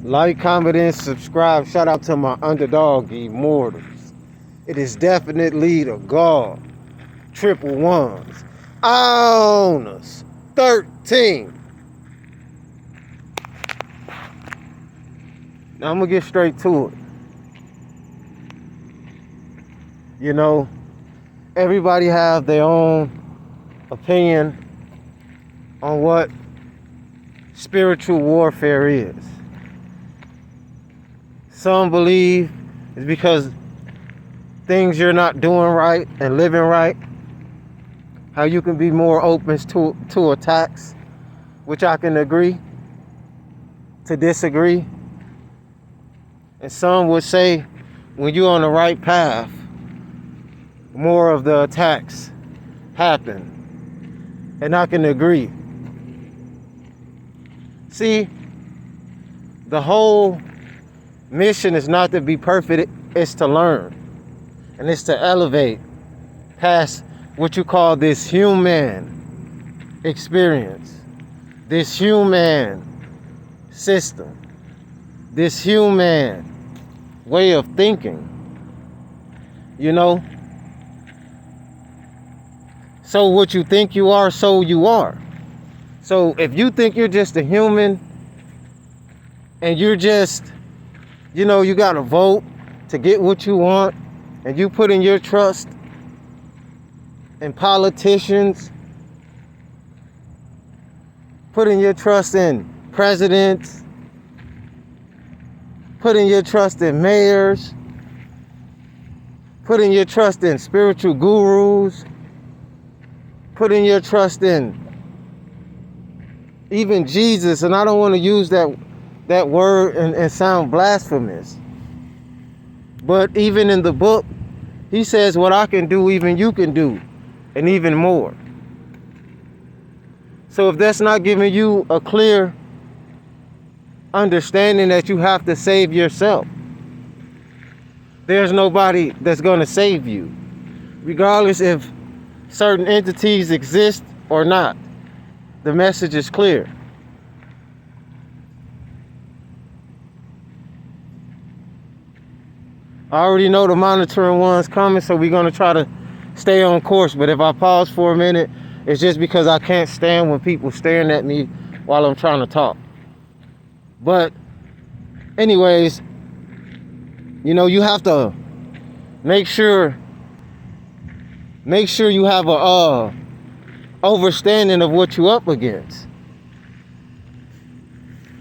Like, comment, and subscribe. Shout out to my underdog immortals. It is definitely the God. Triple ones. Owners. 13. Now I'm gonna get straight to it. You know, everybody have their own opinion on what spiritual warfare is. Some believe it's because things you're not doing right and living right, how you can be more open to attacks, which I can agree to disagree. And some would say when you're on the right path, more of the attacks happen. And I can agree. See, the whole mission is not to be perfect, it's to learn. And it's to elevate past what you call this human experience, this human system, this human way of thinking, you know? So what you think you are, so you are. So if you think you're just a human and you're just, you know, you got to vote to get what you want and you put in your trust in politicians, put in your trust in presidents, put in your trust in mayors, put in your trust in spiritual gurus, put in your trust in even Jesus, and I don't want to use that word and sound blasphemous. But even in the book, he says what I can do, even you can do, and even more. So if that's not giving you a clear understanding that you have to save yourself, there's nobody that's going to save you, regardless if certain entities exist or not. The message is clear. I already know the monitoring one's coming, so we're going to try to stay on course. But if I pause for a minute, it's just because I can't stand when people staring at me while I'm trying to talk. But anyways, you know, you have to make sure you have a understanding of what you're up against.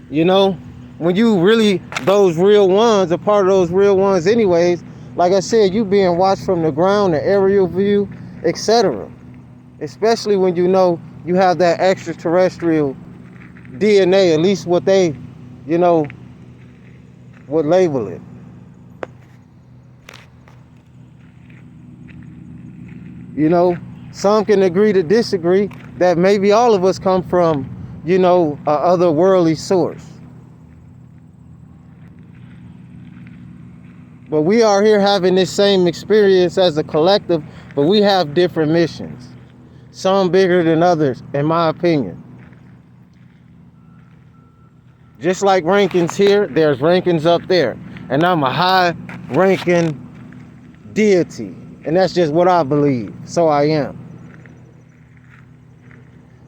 You know, when you really, those real ones, a part of those real ones anyways, like I said, you being watched from the ground, the aerial view, etc. Especially when you know you have that extraterrestrial DNA, at least what they, you know, would label it. You know, some can agree to disagree that maybe all of us come from, you know, a otherworldly source. But we are here having this same experience as a collective, but we have different missions. Some bigger than others, in my opinion. Just like rankings here, there's rankings up there. And I'm a high-ranking deity. And that's just what I believe. So I am.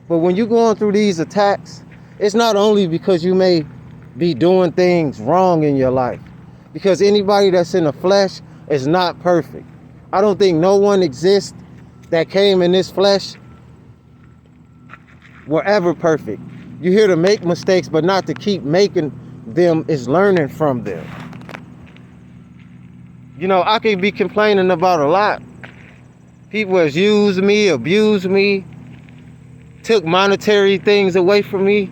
But when you're going through these attacks, it's not only because you may be doing things wrong in your life. Because anybody that's in the flesh is not perfect. I don't think no one exists that came in this flesh were ever perfect. You're here to make mistakes, but not to keep making them, is learning from them. You know, I could be complaining about a lot. People has used me, abused me, took monetary things away from me,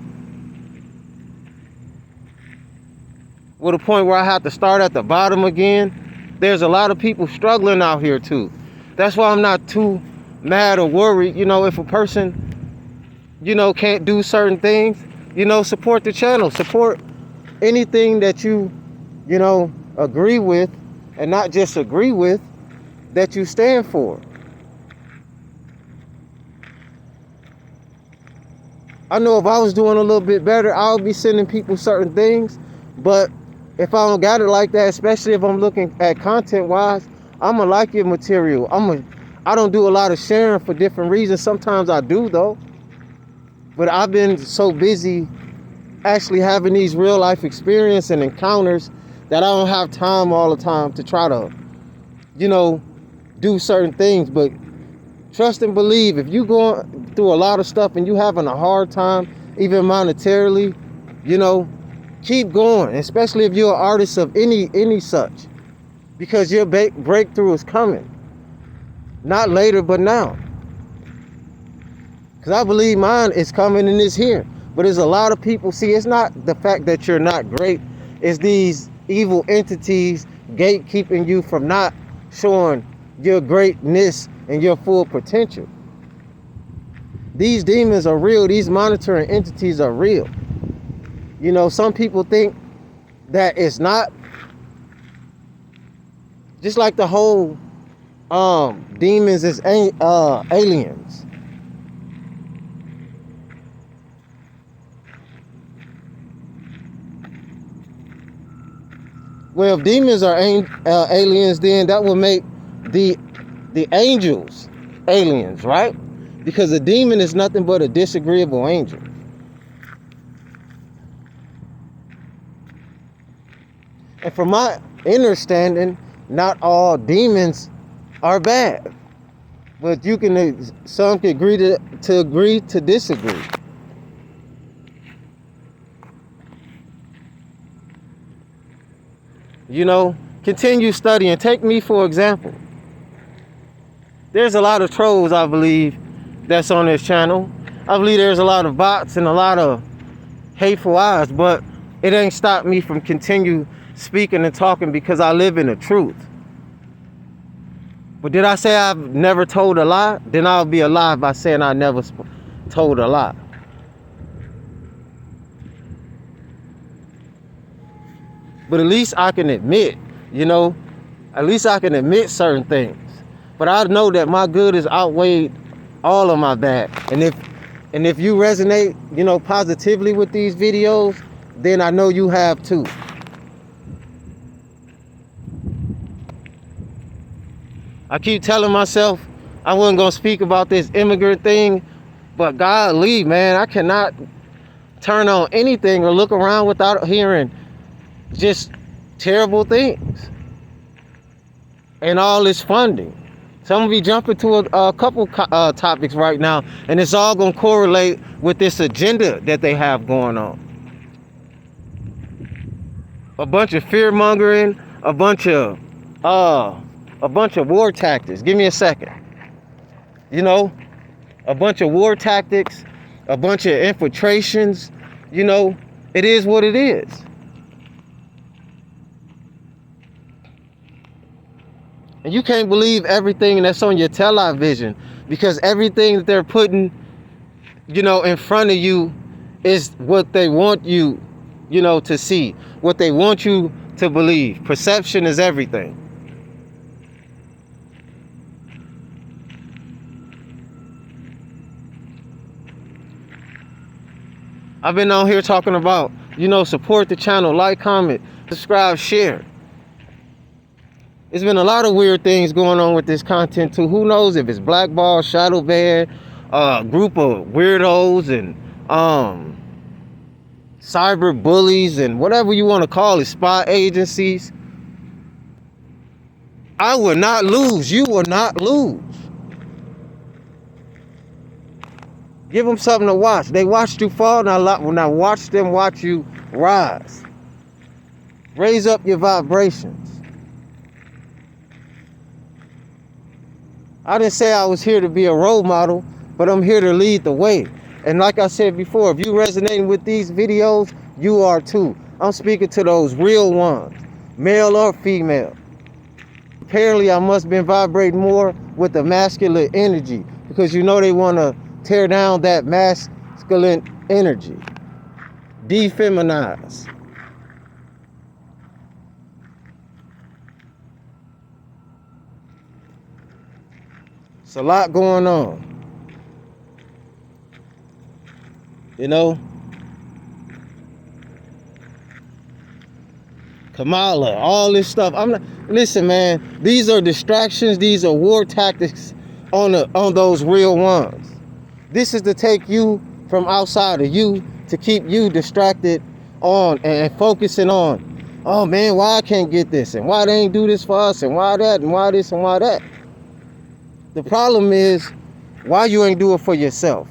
with a point where I have to start at the bottom again. There's a lot of people struggling out here too. That's why I'm not too mad or worried. You know, if a person, you know, can't do certain things, you know, support the channel, support anything that you know, agree with, and not just agree with, that you stand for. I know if I was doing a little bit better, I would be sending people certain things. But if I don't got it like that, especially if I'm looking at content wise, I'ma like your material. I don't do a lot of sharing for different reasons. Sometimes I do though. But I've been so busy actually having these real life experience and encounters that I don't have time all the time to try to, do certain things. But trust and believe, if you going through a lot of stuff and you having a hard time, even monetarily, keep going, especially if you're an artist of any such, because your breakthrough is coming. Not later, but now. Because I believe mine is coming and it's here. But there's a lot of people, see, it's not the fact that you're not great, it's these evil entities gatekeeping you from not showing your greatness and your full potential. These demons are real. These monitoring entities are real. Some people think that it's not. Just like the whole demons is aliens. Well, if demons are aliens, then that would make the angels aliens, right? Because a demon is nothing but a disagreeable angel. And from my understanding, not all demons are bad, but some can agree to disagree. Continue studying. Take me for example. There's a lot of trolls, I believe, that's on this channel. I believe there's a lot of bots and a lot of hateful eyes, but it ain't stopped me from continue speaking and talking because I live in the truth. But did I say I've never told a lie? Then I'll be a lie by saying I never told a lie. But at least I can admit, at least I can admit certain things. But I know that my good has outweighed all of my bad. And if you resonate, positively with these videos, then I know you have too. I keep telling myself I wasn't going to speak about this immigrant thing, but golly, man, I cannot turn on anything or look around without hearing just terrible things. And all this funding. So I'm going to be jumping to a couple topics right now, and it's all going to correlate with this agenda that they have going on. A bunch of fear mongering, a bunch of war tactics. Give me a second. A bunch of war tactics, a bunch of infiltrations. It is what it is. And you can't believe everything that's on your television, because everything that they're putting, in front of you is what they want you, to see, what they want you to believe. Perception is everything. I've been on here talking about, support the channel, like, comment, subscribe, share. There's been a lot of weird things going on with this content too. Who knows if it's blackball, shadow ban, a group of weirdos and cyber bullies and whatever you want to call it, spy agencies. I will not lose. You will not lose. Give them something to watch. They watched you fall. Now watch them watch you rise. Raise up your vibrations. I didn't say I was here to be a role model, but I'm here to lead the way. And like I said before, if you resonating with these videos, you are too. I'm speaking to those real ones, male or female. Apparently, I must have been vibrating more with the masculine energy, because they want to tear down that masculine energy, defeminize. It's a lot going on. Kamala, all this stuff. I'm not. Listen, man. These are distractions. These are war tactics on those real ones. This is to take you from outside of you to keep you distracted on and focusing on. Oh man, why I can't get this, and why they ain't do this for us, and why that, and why this, and why that. The problem is why you ain't do it for yourself.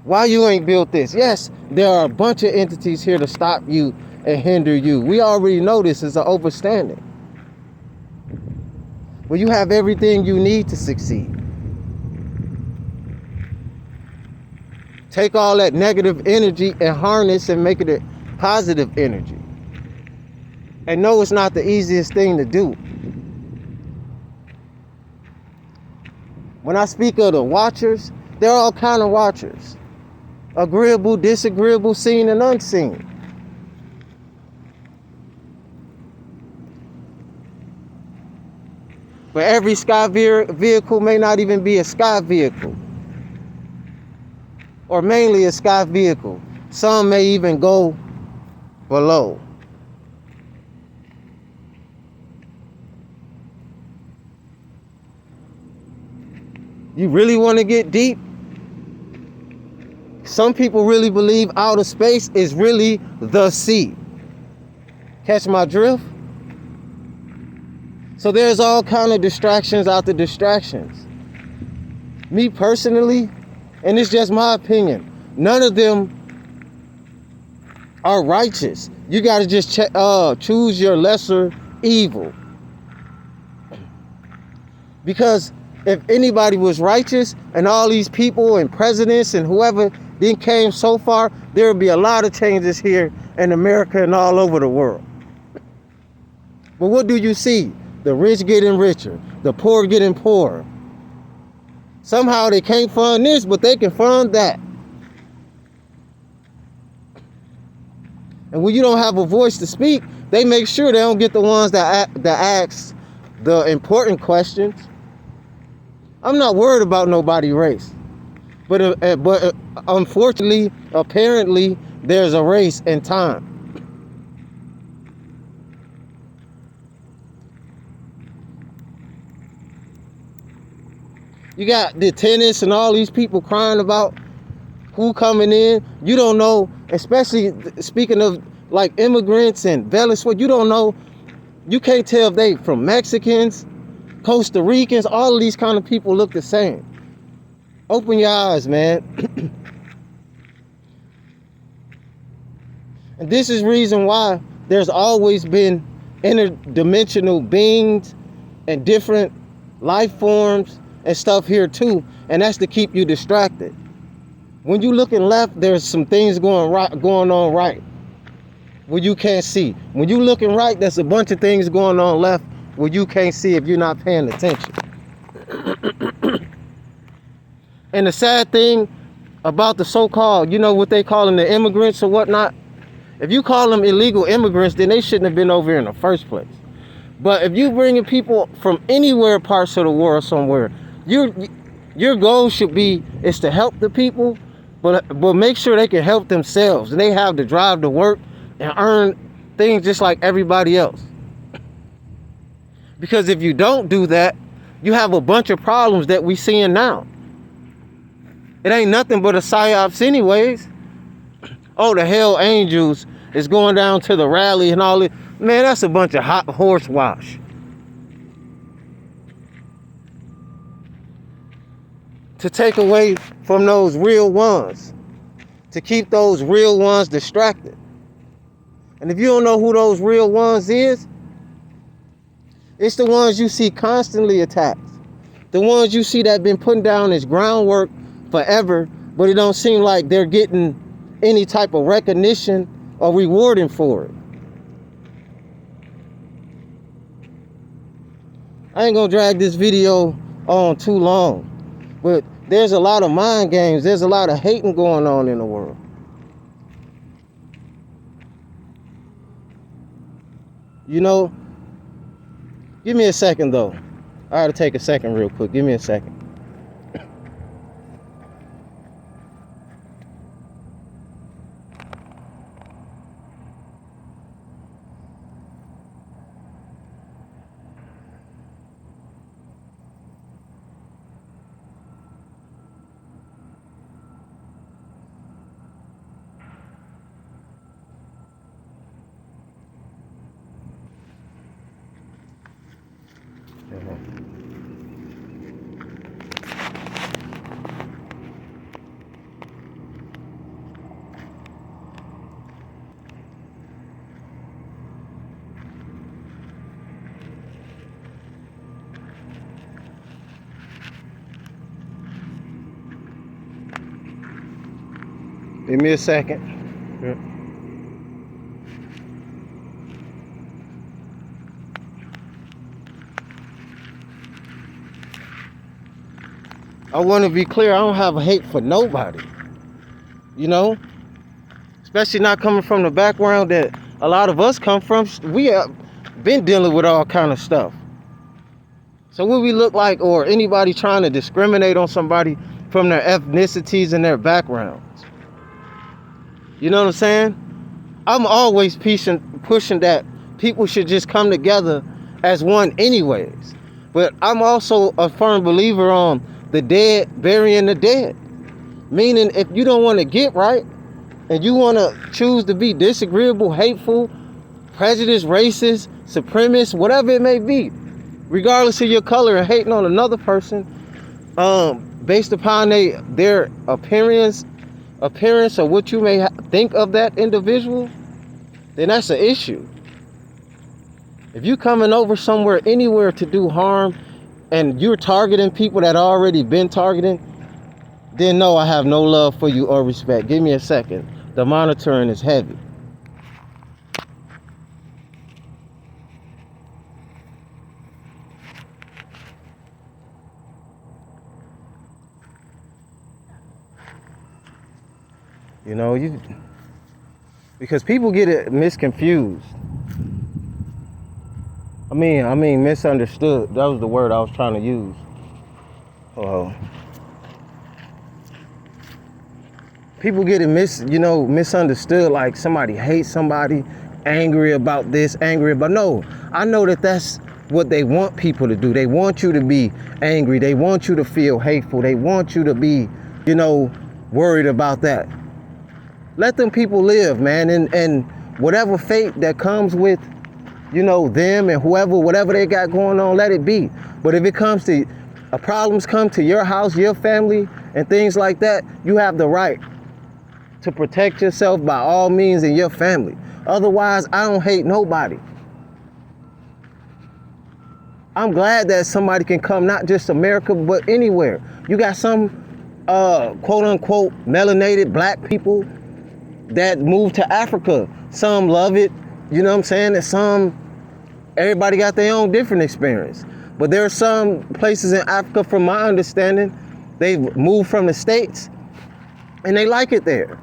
Why you ain't built this? Yes, there are a bunch of entities here to stop you and hinder you. We already know this is an overstanding. Well, you have everything you need to succeed. Take all that negative energy and harness and make it a positive energy. And no, it's not the easiest thing to do. When I speak of the watchers, there are all kind of watchers. Agreeable, disagreeable, seen and unseen. But every sky vehicle may not even be a sky vehicle. Or mainly a sky vehicle. Some may even go below. You really want to get deep? Some people really believe outer space is really the sea. Catch my drift? So there's all kind of distractions out the distractions. Me personally, and it's just my opinion, none of them are righteous. You got to just choose your lesser evil. Because if anybody was righteous and all these people and presidents and whoever then came so far, there would be a lot of changes here in America and all over the world. But what do you see? The rich getting richer, the poor getting poorer. Somehow they can't fund this, but they can fund that. And when you don't have a voice to speak, they make sure they don't get the ones that ask the important questions. I'm not worried about nobody's race. But unfortunately, apparently, there's a race in time. You got the tenants and all these people crying about who coming in. You don't know, especially speaking of like immigrants and Venezuela, you don't know, you can't tell if they from Mexicans, Costa Ricans, all of these kind of people look the same. Open your eyes, man. And this is reason why there's always been interdimensional beings and different life forms and stuff here too, and that's to keep you distracted. When you looking left, there's some things going on right where you can't see. When you looking right, there's a bunch of things going on left where you can't see if you're not paying attention. And the sad thing about the so-called, you know what they call them, the immigrants or whatnot, if you call them illegal immigrants, then they shouldn't have been over here in the first place. But if you bringing people from anywhere parts of the world somewhere, your goal should be is to help the people, but make sure they can help themselves and they have the drive to work and earn things just like everybody else. Because if you don't do that, you have a bunch of problems that we seeing now. It ain't nothing but a psyops anyways. Oh, the Hell Angels is going down to the rally and all that. Man, that's a bunch of hot horse wash. To take away from those real ones. To keep those real ones distracted. And if you don't know who those real ones is, it's the ones you see constantly attacked. The ones you see that been putting down this groundwork forever, but it don't seem like they're getting any type of recognition or rewarding for it. I ain't gonna drag this video on too long, but there's a lot of mind games. There's a lot of hating going on in the world. You know, give me a second though. I gotta take a second real quick. Give me a second. Give me a second. Yeah. I want to be clear. I don't have a hate for nobody. You know, especially not coming from the background that a lot of us come from. We have been dealing with all kind of stuff. So what we look like, or anybody trying to discriminate on somebody from their ethnicities and their backgrounds. You know what I'm saying? I'm always pushing that people should just come together as one anyways. But I'm also a firm believer on the dead burying the dead. Meaning if you don't want to get right and you want to choose to be disagreeable, hateful, prejudiced, racist, supremacist, whatever it may be, regardless of your color, and hating on another person based upon their appearance or what you may think of that individual, then that's an issue. If you coming over somewhere, anywhere to do harm, and you're targeting people that already been targeting, then no, I have no love for you or respect. Give me a second. The monitoring is heavy. You know, because people get it misconfused. I mean misunderstood. That was the word I was trying to use. People get it misunderstood, like somebody hates somebody, angry about this, angry about... No, I know that's what they want people to do. They want you to be angry. They want you to feel hateful. They want you to be, worried about that. Let them people live, man, and whatever fate that comes with, them and whatever they got going on, let it be. But if it comes to problems come to your house, your family, and things like that, you have the right to protect yourself by all means and your family. Otherwise, I don't hate nobody. I'm glad that somebody can come, not just America, but anywhere. You got some quote unquote melanated black people that move to Africa. Some love it, you know what I'm saying? And everybody got their own different experience. But there are some places in Africa, from my understanding, they've moved from the States and they like it there.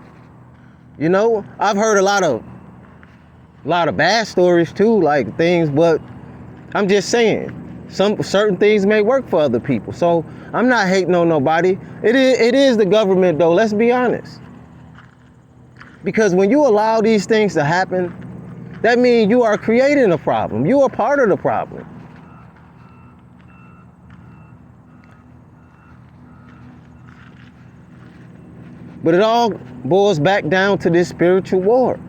I've heard a lot of bad stories too, like things, but I'm just saying, certain things may work for other people. So I'm not hating on nobody. It is the government though, let's be honest. Because when you allow these things to happen, that means you are creating a problem. You are part of the problem. But it all boils back down to this spiritual war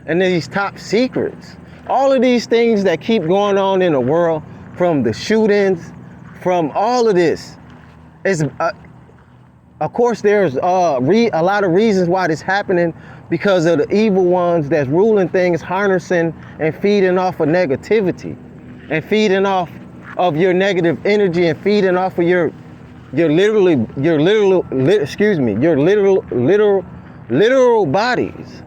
and these top secrets. All of these things that keep going on in the world, from the shootings, from all of this, is of course there's a lot of reasons why this happening, because of the evil ones that's ruling things, harnessing and feeding off of negativity, and feeding off of your negative energy, and feeding off of your literal bodies.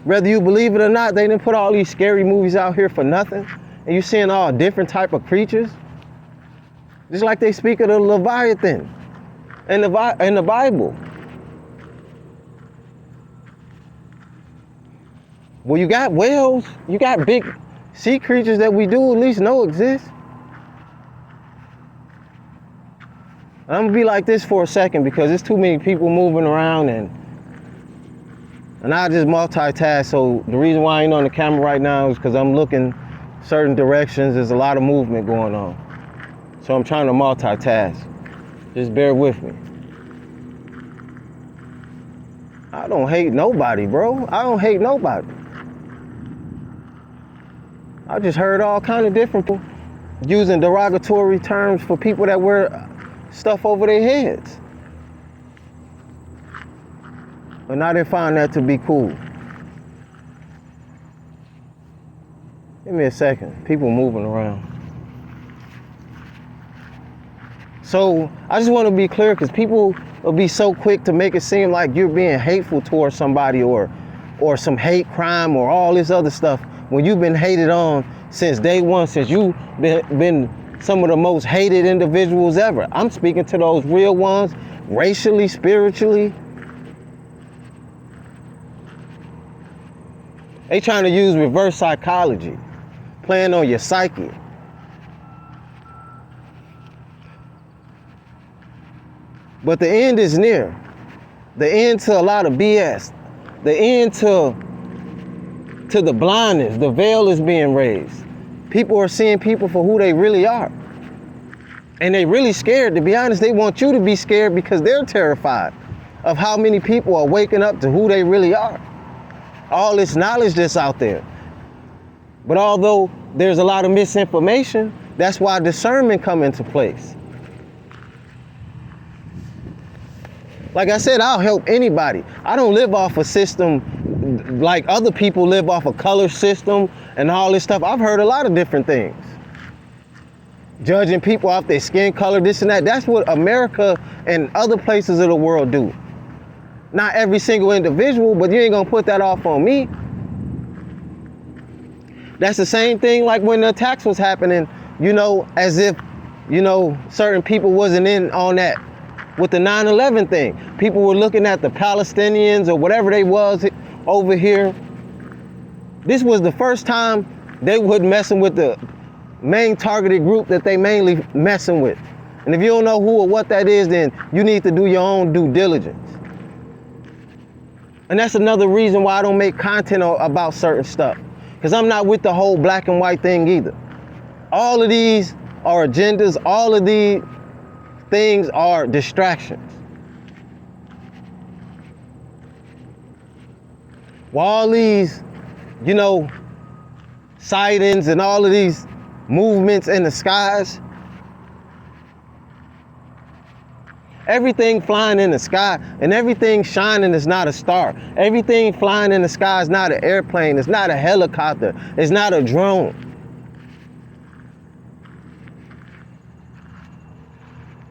Whether you believe it or not, they didn't put all these scary movies out here for nothing. And you seeing all different type of creatures. Just like they speak of the Leviathan in the Bible. Well, you got whales, you got big sea creatures that we do at least know exist. I'm gonna be like this for a second because there's too many people moving around and I just multitask. So the reason why I ain't on the camera right now is because I'm looking certain directions. There's a lot of movement going on. So I'm trying to multitask. Just bear with me. I don't hate nobody, bro. I don't hate nobody. I just heard all kind of different people using derogatory terms for people that wear stuff over their heads. And I didn't find that to be cool. Give me a second. People moving around. So I just want to be clear, because people will be so quick to make it seem like you're being hateful towards somebody, or some hate crime or all this other stuff, when you've been hated on since day one, since you've been some of the most hated individuals ever. I'm speaking to those real ones, racially, spiritually. They trying to use reverse psychology, playing on your psyche. But the end is near. The end to a lot of BS. The end to the blindness. The veil is being raised. People are seeing people for who they really are. And they really scared. To be honest, they want you to be scared because they're terrified of how many people are waking up to who they really are. All this knowledge that's out there. But although there's a lot of misinformation, that's why discernment come into place. Like I said, I'll help anybody. I don't live off a system like other people live off a color system and all this stuff. I've heard a lot of different things. Judging people off their skin color, this and that. That's what America and other places of the world do. Not every single individual, but you ain't gonna put that off on me. That's the same thing like when the attacks was happening, as if, certain people wasn't in on that. With the 9/11 thing, people were looking at the Palestinians or whatever they was over here. This was the first time they wasn't messing with the main targeted group that they mainly messing with. And if you don't know who or what that is, then you need to do your own due diligence. And that's another reason why I don't make content about certain stuff, because I'm not with the whole black and white thing either. All of these are agendas. All of these things are distractions. While all these, sightings and all of these movements in the skies, everything flying in the sky and everything shining is not a star. Everything flying in the sky is not an airplane. It's not a helicopter. It's not a drone.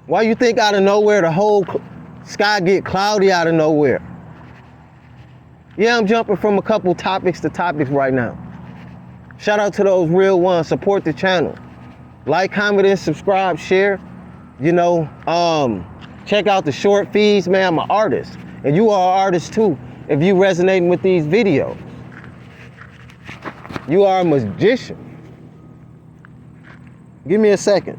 Why you think out of nowhere the whole sky get cloudy out of nowhere? Yeah, I'm jumping from a couple topics to topics right now. Shout out to those real ones. Support the channel. Like, comment, and subscribe, share. Check out the short feeds, man. I'm an artist. And you are an artist too if you resonating with these videos. You are a magician. Give me a second.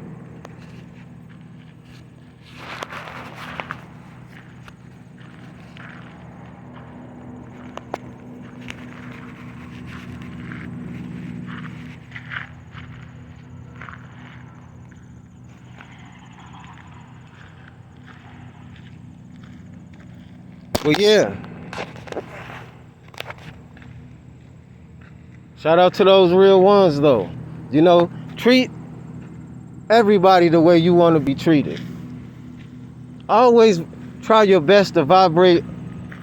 Well, yeah. Shout out to those real ones, though. Treat everybody the way you want to be treated. Always try your best to vibrate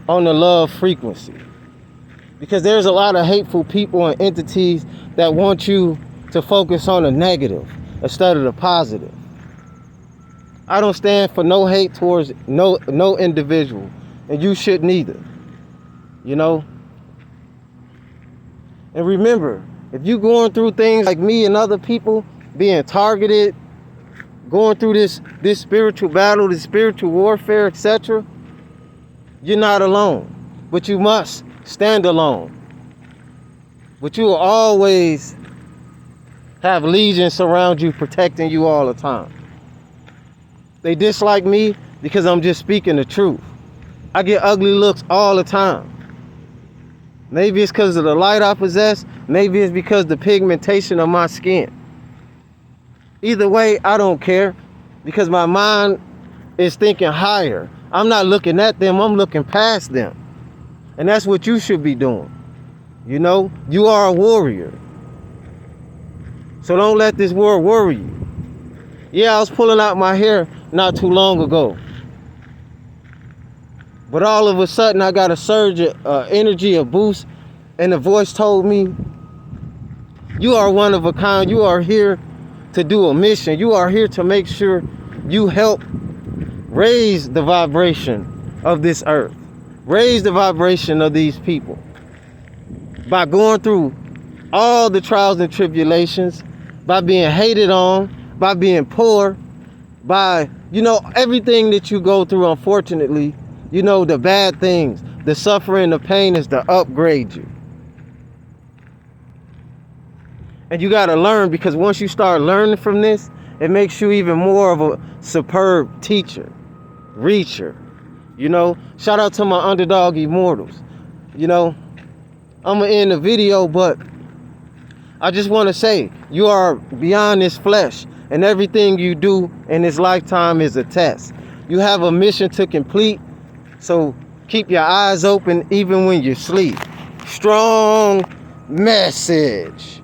on the love frequency, because there's a lot of hateful people and entities that want you to focus on the negative instead of the positive. I don't stand for no hate towards no individual. And you shouldn't either, And remember, if you going through things like me and other people being targeted, going through this spiritual battle, this spiritual warfare, etc., you're not alone. But you must stand alone. But you will always have legions around you protecting you all the time. They dislike me because I'm just speaking the truth. I get ugly looks all the time. Maybe it's because of the light I possess. Maybe it's because of the pigmentation of my skin. Either way, I don't care, because my mind is thinking higher. I'm not looking at them. I'm looking past them. And that's what you should be doing. You are a warrior. So don't let this world worry you. Yeah, I was pulling out my hair not too long ago. But all of a sudden, I got a surge of energy, a boost, and the voice told me, you are one of a kind. You are here to do a mission. You are here to make sure you help raise the vibration of this earth, raise the vibration of these people by going through all the trials and tribulations, by being hated on, by being poor, by, everything that you go through. Unfortunately, the bad things, the suffering, the pain is to upgrade you. And you got to learn, because once you start learning from this, it makes you even more of a superb teacher, reacher. Shout out to my Underdog Immortals. I'm going to end the video, but I just want to say, you are beyond this flesh, and everything you do in this lifetime is a test. You have a mission to complete, so keep your eyes open even when you sleep. Strong message.